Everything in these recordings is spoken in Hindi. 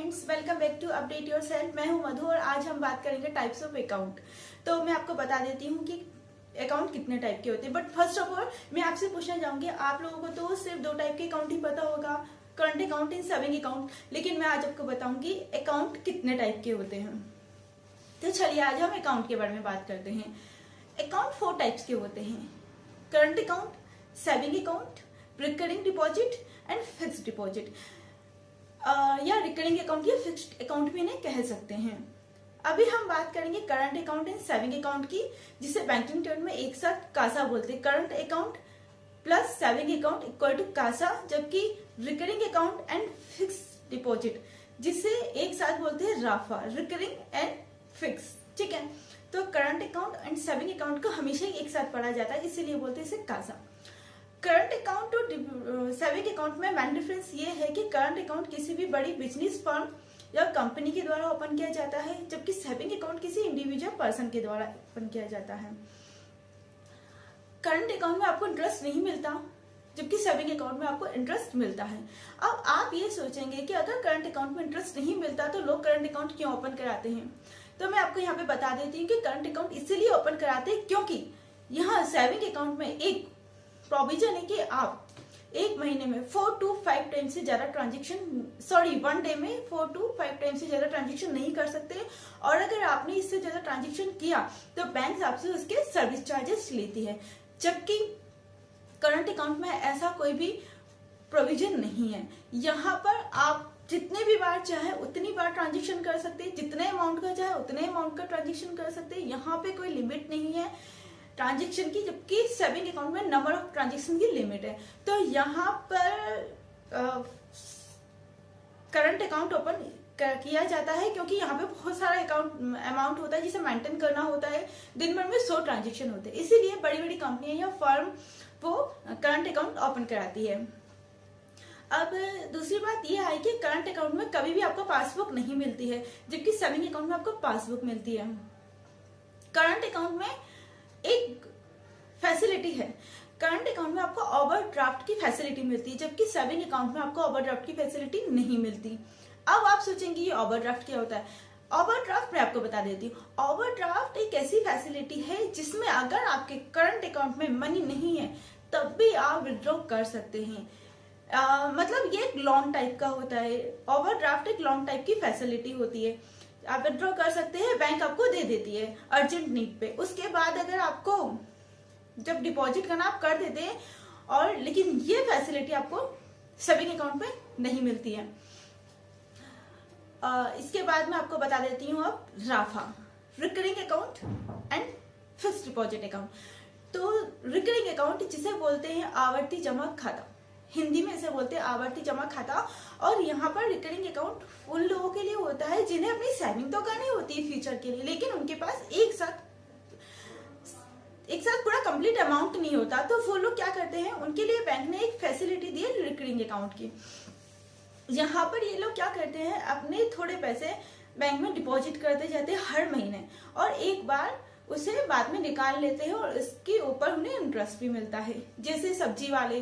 Friends, welcome back to update yourself. मैं हूं मधु और आज हम बात करेंगे टाइप्स ऑफ अकाउंट। तो मैं आपको बता देती हूं कि अकाउंट कितने टाइप के होते हैं। बट फर्स्ट ऑफ ऑल मैं आपसे पूछना चाहूंगी, आप लोगों को तो सिर्फ दो टाइप के अकाउंट ही पता होगा, current account and saving account. लेकिन मैं आज आपको बताऊंगी अकाउंट कितने टाइप के होते हैं। तो चलिए आज हम अकाउंट के बारे में बात करते हैं। अकाउंट 4 टाइप्स के होते हैं: current account, saving account, recurring deposit and fixed deposit. या रिकरिंग अकाउंट या फिक्स्ड अकाउंट भी इन्हें कह सकते हैं। अभी हम बात करेंगे current account and saving account की, जिसे बैंकिंग टर्म में एक साथ कासा बोलते हैं। Current account plus saving account equal to CASA, जबकि recurring account and fixed deposit जिसे एक साथ बोलते हैं राफा, रिकरिंग एंड फिक्स। ठीक है, तो current account and saving account को हमेशा एक साथ पढ़ा जाता है, इसीलिए बोलते हैं इसे कासा। करंट अकाउंट और सेविंग अकाउंट में मेन डिफरेंस ये है कि करंट अकाउंट किसी भी बड़ी बिजनेस फर्म या कंपनी के द्वारा ओपन किया जाता है, जबकि सेविंग अकाउंट किसी इंडिविजुअल पर्सन के द्वारा ओपन किया जाता है। करंट अकाउंट में आपको इंटरेस्ट नहीं मिलता, जबकि सेविंग अकाउंट में आपको इंटरेस्ट मिलता है। अब आप ये सोचेंगे कि अगर करंट अकाउंट में इंटरेस्ट नहीं मिलता तो लोग करंट अकाउंट क्यों ओपन कराते हैं। तो मैं आपको यहाँ पे बता देती हूँ कि करंट अकाउंट इसीलिए ओपन कराते हैं क्योंकि यहाँ सेविंग अकाउंट में एक प्रोविजन है कि आप एक महीने में 4 to 5 टाइम से ज्यादा ट्रांजेक्शन, वन डे में 4 to 5 टाइम से ज्यादा ट्रांजेक्शन नहीं कर सकते। और अगर आपने इससे ज्यादा ट्रांजेक्शन किया तो बैंक आपसे उसके सर्विस चार्जेस लेती है, जबकि करंट अकाउंट में ऐसा कोई भी प्रोविजन नहीं है। यहाँ पर आप जितने भी बार चाहे उतनी बार ट्रांजेक्शन कर सकते हैं, जितने अमाउंट का चाहे उतने अमाउंट का ट्रांजेक्शन कर सकते हैं। यहाँ पे कोई लिमिट नहीं है ट्रांजेक्शन की, जबकि सेविंग अकाउंट में नंबर ऑफ ट्रांजेक्शन की लिमिट है। तो यहाँ पर करंट अकाउंट ओपन किया जाता है क्योंकि यहाँ पे बहुत सारा अमाउंट होता है जिसे मेंटेन करना होता है। दिन भर में 100 ट्रांजेक्शन होते हैं, इसीलिए बड़ी बड़ी कंपनियां या फर्म वो करंट अकाउंट ओपन कराती है। अब दूसरी बात यह है कि करंट अकाउंट में कभी भी आपको पासबुक नहीं मिलती है, जबकि सेविंग अकाउंट में आपको पासबुक मिलती है। करंट अकाउंट में एक फैसिलिटी है, करंट अकाउंट में आपको ओवरड्राफ्ट की फैसिलिटी मिलती है, जबकि सेविंग अकाउंट में आपको ओवरड्राफ्ट की फैसिलिटी नहीं मिलती। अब आप सोचेंगे ये ओवरड्राफ्ट क्या होता है। ओवरड्राफ्ट मैं आपको बता देती हूँ। ओवरड्राफ्ट एक ऐसी फैसिलिटी है जिसमें अगर आपके करंट अकाउंट में मनी नहीं है तब भी आप विड्रॉ कर सकते हैं। मतलब ये एक लोन टाइप का होता है। ओवरड्राफ्ट एक लोन टाइप की फैसिलिटी होती है, आप विड्रॉ कर सकते हैं, बैंक आपको दे देती है अर्जेंट नीड पे। उसके बाद अगर आपको जब डिपॉजिट करना आप कर देते हैं, और लेकिन ये फैसिलिटी आपको सेविंग अकाउंट में नहीं मिलती है। इसके बाद मैं आपको बता देती हूँ अब राफा, recurring account and fixed deposit account. तो रिकरिंग अकाउंट जिसे बोलते हैं आवर्ती जमा खाता, हिंदी में इसे बोलते हैं आवर्ती जमा खाता। और यहाँ पर रिकरिंग अकाउंट उन लोगों के लिए होता है जिन्हें अपनी सेविंग तो करनी होती है फ्यूचर के लिए, लेकिन उनके पास एक साथ पूरा कंप्लीट अमाउंट नहीं होता। तो वो लोग क्या करते हैं, उनके लिए बैंक ने एक फैसिलिटी दी है रिकरिंग अकाउंट की। यहाँ पर ये लोग क्या करते हैं, अपने थोड़े पैसे बैंक में डिपॉजिट करते जाते हैं हर महीने, और एक बार उसे बाद में निकाल लेते हैं और इसके ऊपर उन्हें इंटरेस्ट भी मिलता है। जैसे सब्जी वाले,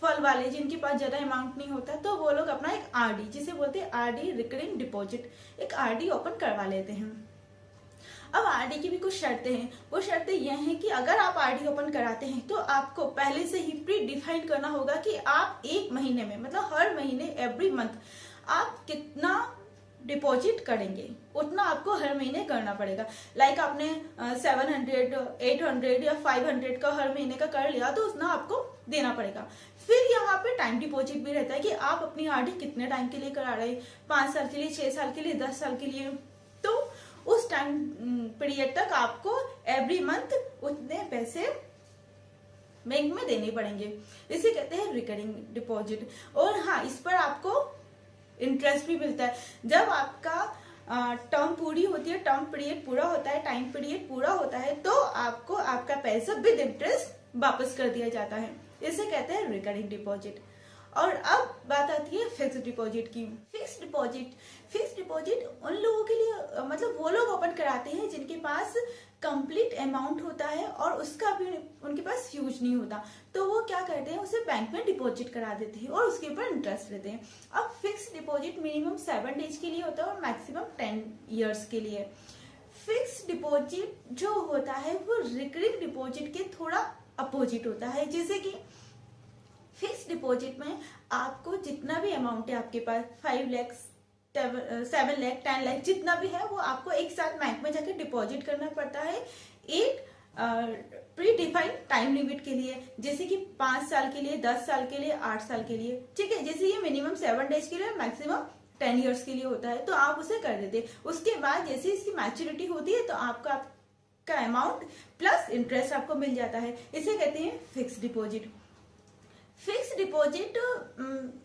फल वाले, जिनके पास ज्यादा अमाउंट नहीं होता, तो वो लोग अपना एक आरडी, जिसे बोलते हैं आरडी रिकरिंग डिपॉजिट, एक आरडी ओपन करवा लेते हैं। अब आरडी की भी कुछ शर्तें हैं। वो शर्तें यह हैं कि अगर आप आरडी ओपन कराते हैं तो आपको पहले से ही प्री डिफाइन करना होगा कि आप एक महीने में, मतलब हर महीने, एवरी मंथ आप कितना डिपॉजिट करेंगे, उतना आपको हर महीने करना पड़ेगा। लाइक आपने 700, 800 या 500 का हर महीने का कर लिया तो उतना आपको देना पड़ेगा। फिर यहाँ पे टाइम डिपॉजिट भी रहता है कि आप अपनी आरडी कितने टाइम के लिए करा रहे हैं, 5 साल के लिए, 6 साल के लिए, 10 साल के लिए। तो उस टाइम पीरियड तक आपको एवरी मंथ उतने पैसे बैंक में देने पड़ेंगे। इसे कहते हैं रिकरिंग डिपॉजिट। और हाँ, इस पर आपको इंटरेस्ट भी मिलता है। जब आपका टर्म पूरी होती है, टर्म पीरियड पूरा होता है, टाइम पीरियड पूरा होता है, तो आपको आपका पैसा विद इंटरेस्ट वापस कर दिया जाता है। इसे कहते हैं रिकरिंग डिपॉजिट। और अब बात आती है फिक्स डिपॉजिट की। फिक्स डिपॉजिट उन लोगों के लिए मतलब वो लोग ओपन कराते हैं जिनके पास कंप्लीट अमाउंट होता है और उसका भी उनके पास यूज नहीं होता, तो वो क्या करते हैं, उसे बैंक में डिपॉजिट करा देते हैं और उसके ऊपर इंटरेस्ट लेते हैं। अब फिक्स डिपॉजिट मिनिमम 7 डेज के लिए होता है और मैक्सिमम 10 ईयर्स के लिए। फिक्स डिपॉजिट जो होता है वो रिकरिंग डिपॉजिट के थोड़ा अपोजिट होता है, जैसे कि फिक्स डिपॉजिट में आपको जितना भी अमाउंट है आपके पास 5 लाख 7 लाख 10 लाख जितना भी है वो आपको एक साथ बैंक में जाकर डिपॉजिट करना पड़ता है एक प्री डिफाइंड टाइम लिमिट के लिए, जैसे कि 5 साल के लिए, 10 साल के लिए, 8 साल के लिए, ठीक है। जैसे ये मिनिमम 7 डेज के लिए, मैक्सिमम 10 ईयर्स के लिए होता है, तो आप उसे कर देते। उसके बाद जैसे इसकी मैच्योरिटी होती है तो आपका अमाउंट प्लस इंटरेस्ट आपको मिल जाता है, इसे कहते हैं फिक्स डिपॉजिट। फिक्स डिपॉजिट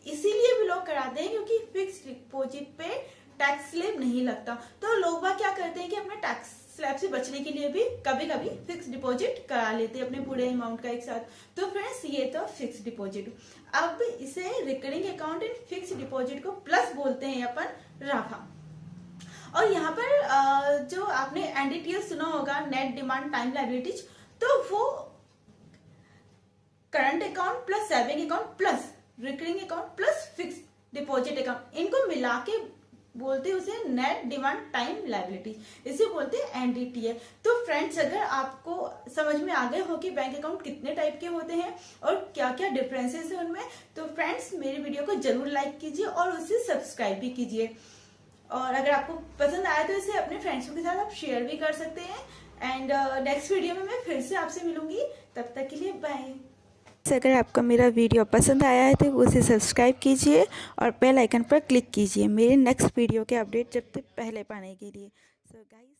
इसीलिए भी लोग कराते हैं क्योंकि फिक्स डिपॉजिट पे टैक्स स्लैब नहीं लगता, तो लोग बाग क्या करते हैं कि अपने टैक्स स्लैब से बचने के लिए भी कभी कभी फिक्स डिपॉजिट करा लेते हैं अपने पूरे अमाउंट का एक साथ। तो फ्रेंड्स ये तो फिक्स डिपॉजिट। अब इसे recurring account and fix deposit को प्लस बोलते हैं अपन राफा। और यहाँ पर जो आपने एनडीटीएल सुना होगा, नेट डिमांड टाइम लायबिलिटीज, तो वो current account plus saving account plus recurring account plus fix deposit account, इनको मिला के बोलते हैं उसे नेट डिमांड टाइम लायबिलिटी, इसे बोलते हैं एनडीटीएल। तो फ्रेंड्स अगर आपको समझ में आ गए हो कि बैंक अकाउंट कितने टाइप के होते हैं और क्या क्या डिफरेंसेस है उनमें, तो फ्रेंड्स मेरी वीडियो को जरूर लाइक कीजिए और उसे सब्सक्राइब भी कीजिए। और अगर आपको पसंद आया तो इसे अपने फ्रेंड्सों के साथ आप शेयर भी कर सकते हैं। एंड नेक्स्ट वीडियो में मैं फिर से आपसे मिलूंगी, तब तक के लिए बाय। अगर आपको मेरा वीडियो पसंद आया है तो उसे सब्सक्राइब कीजिए और बेल आइकन पर क्लिक कीजिए मेरे नेक्स्ट वीडियो के अपडेट जब तक पहले पाने के लिए। So guys.